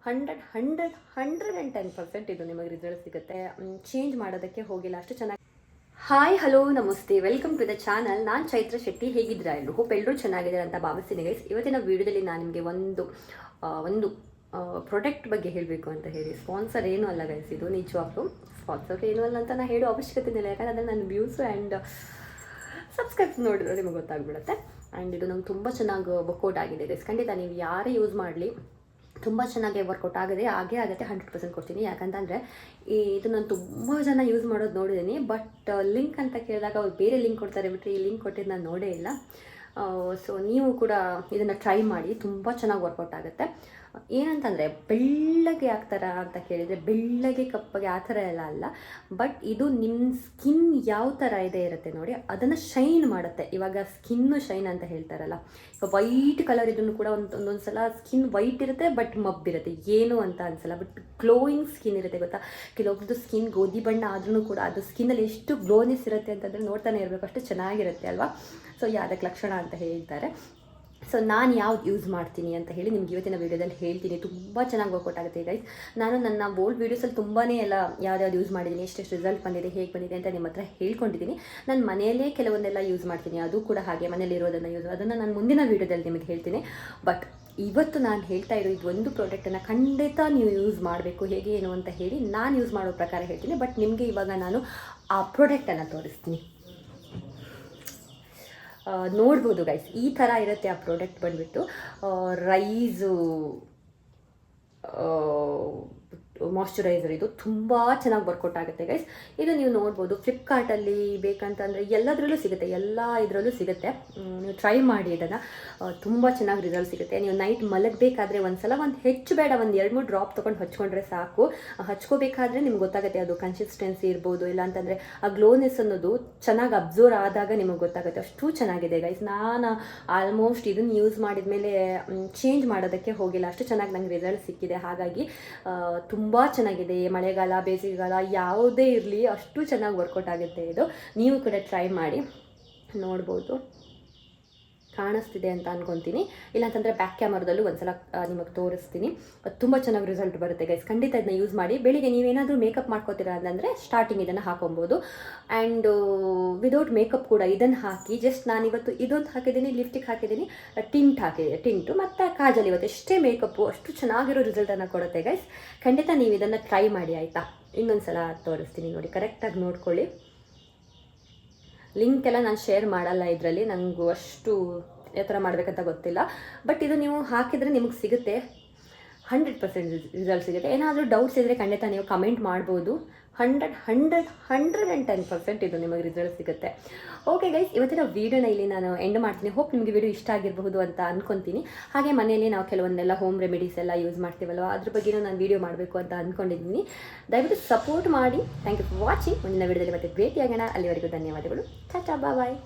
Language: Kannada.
110% ಇದು ನಿಮಗೆ ರಿಸಲ್ಟ್ ಸಿಗುತ್ತೆ. ಚೇಂಜ್ ಮಾಡೋದಕ್ಕೆ ಹೋಗಿಲ್ಲ, ಅಷ್ಟು ಚೆನ್ನಾಗಿ. ಹಾಯ್, ಹಲೋ, ನಮಸ್ತೆ, ವೆಲ್ಕಮ್ ಟು ದ ಚಾನಲ್. ನಾನು ಚೈತ್ರ ಶೆಟ್ಟಿ. ಹೇಗಿದ್ದೀರಾ ಎಲ್ಲರೂ? ಹೋಪ್ ಎಲ್ಲರೂ ಚೆನ್ನಾಗಿದ್ದಾರೆ ಅಂತ ಭಾವಿಸ್ತೀನಿ ಗೈಸ್. ಇವತ್ತಿನ ವಿಡಿಯೋದಲ್ಲಿ ನಾನು ನಿಮಗೆ ಒಂದು ಪ್ರಾಡಕ್ಟ್ ಬಗ್ಗೆ ಹೇಳಬೇಕು ಅಂತ ಹೇಳಿ. ಸ್ಪಾನ್ಸರ್ ಏನೂ ಅಲ್ಲ ಗೈಸ್, ಇದು ನಿಜವಾಗ್ಲೂ ಸ್ಪಾನ್ಸರ್ ಏನೂ ಅಲ್ಲ ಅಂತ ನಾನು ಹೇಳೋ ಅವಶ್ಯಕತೆ ಇಲ್ಲ. ಯಾಕಂದರೆ ಅದನ್ನು ನನ್ನ ವ್ಯೂಸು ಆ್ಯಂಡ್ ಸಬ್ಸ್ಕ್ರೈಬ್ಸ್ ನೋಡಿದ್ರೆ ನಿಮಗೆ ಗೊತ್ತಾಗ್ಬಿಡುತ್ತೆ. ಆ್ಯಂಡ್ ಇದು ನಂಗೆ ತುಂಬ ಚೆನ್ನಾಗಿ ವರ್ಕೌಟ್ ಆಗಿದೆ ಗೈಸ್. ಖಂಡಿತ ನೀವು ಯಾರೇ ಯೂಸ್ ಮಾಡಲಿ ತುಂಬ ಚೆನ್ನಾಗಿ ವರ್ಕೌಟ್ ಆಗುತ್ತೆ 100% ಕೊಡ್ತೀನಿ. ಯಾಕಂತಂದರೆ ಇದು ನಾನು ತುಂಬ ಜನ ಯೂಸ್ ಮಾಡೋದು ನೋಡಿದ್ದೀನಿ. ಬಟ್ ಲಿಂಕ್ ಅಂತ ಕೇಳಿದಾಗ ಅವ್ರು ಬೇರೆ ಲಿಂಕ್ ಕೊಡ್ತಾರೆ ಬಿಟ್ಟರೆ ಈ ಲಿಂಕ್ ಕೊಟ್ಟಿದ್ದು ನಾನು ನೋಡೇ ಇಲ್ಲ. ಸೊ ನೀವು ಕೂಡ ಇದನ್ನು ಟ್ರೈ ಮಾಡಿ, ತುಂಬ ಚೆನ್ನಾಗಿ ವರ್ಕೌಟ್ ಆಗುತ್ತೆ. ಏನಂತಂದರೆ ಬೆಳ್ಳಗೆ ಆಗ್ತಾರ ಅಂತ ಕೇಳಿದರೆ ಬೆಳ್ಳಗೆ ಕಪ್ಪಗೆ ಆ ಥರ ಎಲ್ಲ ಅಲ್ಲ. ಬಟ್ ಇದು ನಿಮ್ಮ ಸ್ಕಿನ್ ಯಾವ ಥರ ಇರುತ್ತೆ ನೋಡಿ, ಅದನ್ನು ಶೈನ್ ಮಾಡುತ್ತೆ. ಇವಾಗ ಸ್ಕಿನ್ನು ಶೈನ್ ಅಂತ ಹೇಳ್ತಾರಲ್ಲ, ಈಗ ವೈಟ್ ಕಲರ್ ಇದನ್ನು ಕೂಡ ಒಂದೊಂದು ಸಲ ಸ್ಕಿನ್ ವೈಟ್ ಇರುತ್ತೆ ಬಟ್ ಮಬ್ಬಿರುತ್ತೆ, ಏನು ಅಂತ ಅನಿಸಲ್ಲ. ಬಟ್ ಗ್ಲೋಯಿಂಗ್ ಸ್ಕಿನ್ ಇರುತ್ತೆ ಗೊತ್ತಾ. ಕೆಲವೊಬ್ರದ್ದು ಸ್ಕಿನ್ ಗೋಧಿ ಬಣ್ಣ ಆದ್ರೂ ಕೂಡ ಅದು ಸ್ಕಿನ್ನಲ್ಲಿ ಎಷ್ಟು ಗ್ಲೋನೆಸ್ ಇರುತ್ತೆ ಅಂತಂದರೆ ನೋಡ್ತಾನೆ ಇರಬೇಕು, ಅಷ್ಟು ಚೆನ್ನಾಗಿರುತ್ತೆ ಅಲ್ವಾ. ಸೊ ಅದಕ್ಕೆ ಲಕ್ಷಣ ಅಂತ ಹೇಳ್ತಾರೆ. ಸೊ ನಾನು ಯಾವ್ದು ಯೂಸ್ ಮಾಡ್ತೀನಿ ಅಂತ ಹೇಳಿ ನಿಮ್ಗೆ ಇವತ್ತಿನ ವೀಡಿಯೋದಲ್ಲಿ ಹೇಳ್ತೀನಿ. ತುಂಬ ಚೆನ್ನಾಗಿ ವರ್ಕೌಟ್ ಆಗುತ್ತೆ ಗೈಸ್. ನಾನು ನನ್ನ ಓಲ್ಡ್ ವೀಡಿಯೋಸಲ್ಲಿ ತುಂಬಾ ಎಲ್ಲ ಯಾವ್ದು ಯೂಸ್ ಮಾಡಿದ್ದೀನಿ, ಎಷ್ಟೆಷ್ಟು ರಿಸಲ್ಟ್ ಬಂದಿದೆ, ಹೇಗೆ ಬಂದಿದೆ ಅಂತ ನಿಮ್ಮ ಹತ್ರ ಹೇಳ್ಕೊಂಡಿದ್ದೀನಿ. ನಾನು ಮನೆಯಲ್ಲೇ ಕೆಲವೊಂದೆಲ್ಲ ಯೂಸ್ ಮಾಡ್ತೀನಿ, ಅದು ಕೂಡ ಹಾಗೆ ಮನೇಲಿ ಇರೋದನ್ನು ಅದನ್ನು ನಾನು ಮುಂದಿನ ವೀಡಿಯೋದಲ್ಲಿ ನಿಮಗೆ ಹೇಳ್ತೀನಿ. ಬಟ್ ಇವತ್ತು ನಾನು ಹೇಳ್ತಾ ಇರೋ ಇದು ಒಂದು ಪ್ರಾಡಕ್ಟನ್ನು ಖಂಡಿತ ನೀವು ಯೂಸ್ ಮಾಡಬೇಕು. ಹೇಗೆ ಏನು ಅಂತ ಹೇಳಿ ನಾನು ಯೂಸ್ ಮಾಡೋ ಪ್ರಕಾರ ಹೇಳ್ತೀನಿ. ಬಟ್ ನಿಮಗೆ ಇವಾಗ ನಾನು ಆ ಪ್ರಾಡಕ್ಟನ್ನು ತೋರಿಸ್ತೀನಿ. ನೋಡ್ಬೋದು ಗೈಸ್, ಈ ಥರ ಇರುತ್ತೆ ಆ ಪ್ರಾಡಕ್ಟ್ ಬಂದುಬಿಟ್ಟು ರೈಸು ಮಾಯ್ಶ್ಚರೈಸರ್. ಇದು ತುಂಬ ಚೆನ್ನಾಗಿ ವರ್ಕೌಟ್ ಆಗುತ್ತೆ ಗೈಸ್. ಇದು ನೀವು ನೋಡ್ಬೋದು ಫ್ಲಿಪ್ಕಾರ್ಟಲ್ಲಿ ಬೇಕಂತಂದರೆ ಎಲ್ಲದರಲ್ಲೂ ಸಿಗುತ್ತೆ, ಎಲ್ಲ ಇದರಲ್ಲೂ ಸಿಗುತ್ತೆ. ನೀವು ಟ್ರೈ ಮಾಡಿ ಇದನ್ನು, ತುಂಬ ಚೆನ್ನಾಗಿ ರಿಸಲ್ಟ್ ಸಿಗುತ್ತೆ. ನೀವು ನೈಟ್ ಮಲಗಬೇಕಾದ್ರೆ ಒಂದು ಹೆಚ್ಚು ಬೇಡ, ಒಂದು 2-3 ಡ್ರಾಪ್ ತೊಗೊಂಡು ಹಚ್ಕೊಂಡ್ರೆ ಸಾಕು. ಹಚ್ಕೋಬೇಕಾದ್ರೆ ನಿಮ್ಗೆ ಗೊತ್ತಾಗುತ್ತೆ ಅದು ಕನ್ಸಿಸ್ಟೆನ್ಸಿ ಇರ್ಬೋದು, ಇಲ್ಲ ಅಂತಂದರೆ ಆ ಗ್ಲೋನೆಸ್ ಅನ್ನೋದು ಚೆನ್ನಾಗಿ ಅಬ್ಸರ್ವ್ ಆದಾಗ ನಿಮಗೆ ಗೊತ್ತಾಗುತ್ತೆ. ಅಷ್ಟು ಚೆನ್ನಾಗಿದೆ ಗೈಸ್. ನಾನು ಆಲ್ಮೋಸ್ಟ್ ಇದನ್ನು ಯೂಸ್ ಮಾಡಿದ ಮೇಲೆ ಚೇಂಜ್ ಮಾಡೋದಕ್ಕೆ ಹೋಗಿಲ್ಲ, ಅಷ್ಟು ಚೆನ್ನಾಗಿ ನಂಗೆ ರಿಸಲ್ಟ್ ಸಿಕ್ಕಿದೆ. ಹಾಗಾಗಿ ತುಂಬ ಚೆನ್ನಾಗಿದೆ. ಮಳೆಗಾಲ ಬೇಸಿಗೆಗಾಲ ಯಾವುದೇ ಇರಲಿ ಅಷ್ಟು ಚೆನ್ನಾಗಿ ವರ್ಕೌಟ್ ಆಗುತ್ತೆ ಇದು. ನೀವು ಕೂಡ ಟ್ರೈ ಮಾಡಿ. ನೋಡ್ಬೋದು, ಕಾಣಿಸ್ತಿದೆ ಅಂತ ಅನ್ಕೊತೀನಿ. ಇಲ್ಲಾಂತಂದರೆ ಬ್ಯಾಕ್ ಕ್ಯಾಮರಾದಲ್ಲೂ ಒಂದ್ಸಲ ನಿಮಗೆ ತೋರಿಸ್ತೀನಿ. ತುಂಬ ಚೆನ್ನಾಗಿ ರಿಸಲ್ಟ್ ಬರುತ್ತೆ ಗೈಸ್. ಖಂಡಿತ ಇದನ್ನ ಯೂಸ್ ಮಾಡಿ. ಬೆಳಿಗ್ಗೆ ನೀವೇನಾದರೂ ಮೇಕಪ್ ಮಾಡ್ಕೋತೀರಾ ಅಂತಂದರೆ ಸ್ಟಾರ್ಟಿಂಗ್ ಇದನ್ನು ಹಾಕೊಬೋದು. ಆ್ಯಂಡ್ ವಿದೌಟ್ ಮೇಕಪ್ ಕೂಡ ಇದನ್ನು ಹಾಕಿ, ಜಸ್ಟ್ ನಾನಿವತ್ತು ಇದೊಂದು ಹಾಕಿದ್ದೀನಿ, ಲಿಪ್ಸ್ಟಿಕ್ ಹಾಕಿದ್ದೀನಿ, ಟಿಂಟು ಮತ್ತು ಕಾಜಲ್, ಇವತ್ತು ಎಷ್ಟೇ ಮೇಕಪ್ಪು ಅಷ್ಟು ಚೆನ್ನಾಗಿರೋ ರಿಸಲ್ಟನ್ನು ಕೊಡುತ್ತೆ ಗೈಸ್. ಖಂಡಿತ ನೀವು ಇದನ್ನು ಟ್ರೈ ಮಾಡಿ ಆಯಿತಾ. ಇನ್ನೊಂದು ಸಲ ತೋರಿಸ್ತೀನಿ ನೋಡಿ, ಕರೆಕ್ಟಾಗಿ ನೋಡ್ಕೊಳ್ಳಿ. ಲಿಂಕ್ ಎಲ್ಲ ನಾನು ಶೇರ್ ಮಾಡಲ್ಲ ಇದರಲ್ಲಿ, ನನಗೂ ಅಷ್ಟು ಯಾವ ಥರ ಮಾಡಬೇಕಂತ ಗೊತ್ತಿಲ್ಲ. ಬಟ್ ಇದು ನೀವು ಹಾಕಿದರೆ ನಿಮಗೆ ಸಿಗುತ್ತೆ, 100% ರಿಸಲ್ಟ್ ಸಿಗುತ್ತೆ. ಏನಾದರೂ ಡೌಟ್ಸ್ ಇದ್ದರೆ ಖಂಡಿತ ನೀವು ಕಮೆಂಟ್ ಮಾಡ್ಬೋದು. 110% ಇದು ನಿಮಗೆ ರಿಸಲ್ಟ್ ಸಿಗುತ್ತೆ. ಓಕೆ ಗೈಸ್, ಇವತ್ತಿನ ವೀಡಿಯೋನ ಇಲ್ಲಿ ನಾನು ಎಂಡ್ ಮಾಡ್ತೀನಿ. ಹೋಪ್ ನಿಮಗೆ ವಿಡಿಯೋ ಇಷ್ಟ ಆಗಿರಬಹುದು ಅಂತ ಅಂದ್ಕೊತೀನಿ. ಹಾಗೆ ಮನೆಯಲ್ಲಿ ನಾವು ಕೆಲವೊಂದೆಲ್ಲ ಹೋಮ್ ರೆಮಿಡೀಸ್ ಎಲ್ಲ ಯೂಸ್ ಮಾಡ್ತೀವಲ್ವ, ಅದ್ರ ಬಗ್ಗೆನೂ ನಾನು ವೀಡಿಯೋ ಮಾಡಬೇಕು ಅಂತ ಅಂದ್ಕೊಂಡಿದ್ದೀನಿ. ದಯವಿಟ್ಟು ಸಪೋರ್ಟ್ ಮಾಡಿ. Thank you for watching. ಮುಂದಿನ ವೀಡಿಯೋದಲ್ಲಿ ಮತ್ತೆ ಭೇಟಿಯಾಗೋಣ. ಅಲ್ಲಿವರೆಗೂ ಧನ್ಯವಾದಗಳು. ಟಾಟಾ, ಬಾಯ್.